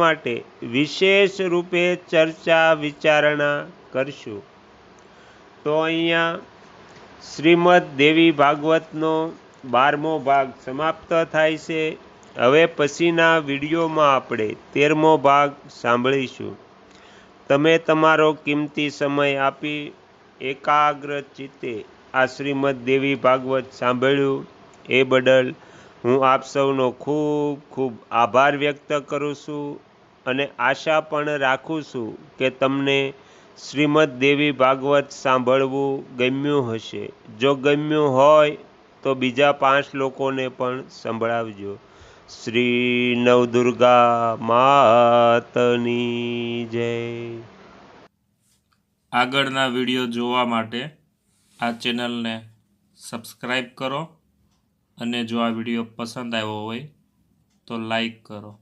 માટે વિશેષ રૂપે ચર્ચા વિચારણા કરશું. તો અહીંયા શ્રીમદ દેવી ભાગવતનો 12મો ભાગ સમાપ્ત થાય છે. હવે પછીના વિડીયોમાં આપણે 13મો ભાગ સાંભળીશું. તમે તમારો કિંમતી સમય આપી એકાગ્ર ચિત્તે આ શ્રીમદ દેવી ભાગવત સાંભળ્યું એ બદલ હું આપ સૌનો ખૂબ ખૂબ આભાર વ્યક્ત કરું છું અને આશા પણ રાખું છું કે તમને શ્રીમદ દેવી ભાગવત સાંભળવું ગમ્યું હશે. જો ગમ્યું હોય તો બીજા 5 લોકોને પણ સંભળાવજો. શ્રી નવદુર્ગા માતની જય. આગળના વિડીયો જોવા માટે આ ચેનલને સબસ્ક્રાઈબ કરો અને જો આ વિડીયો પસંદ આવ્યો હોય તો લાઈક કરો.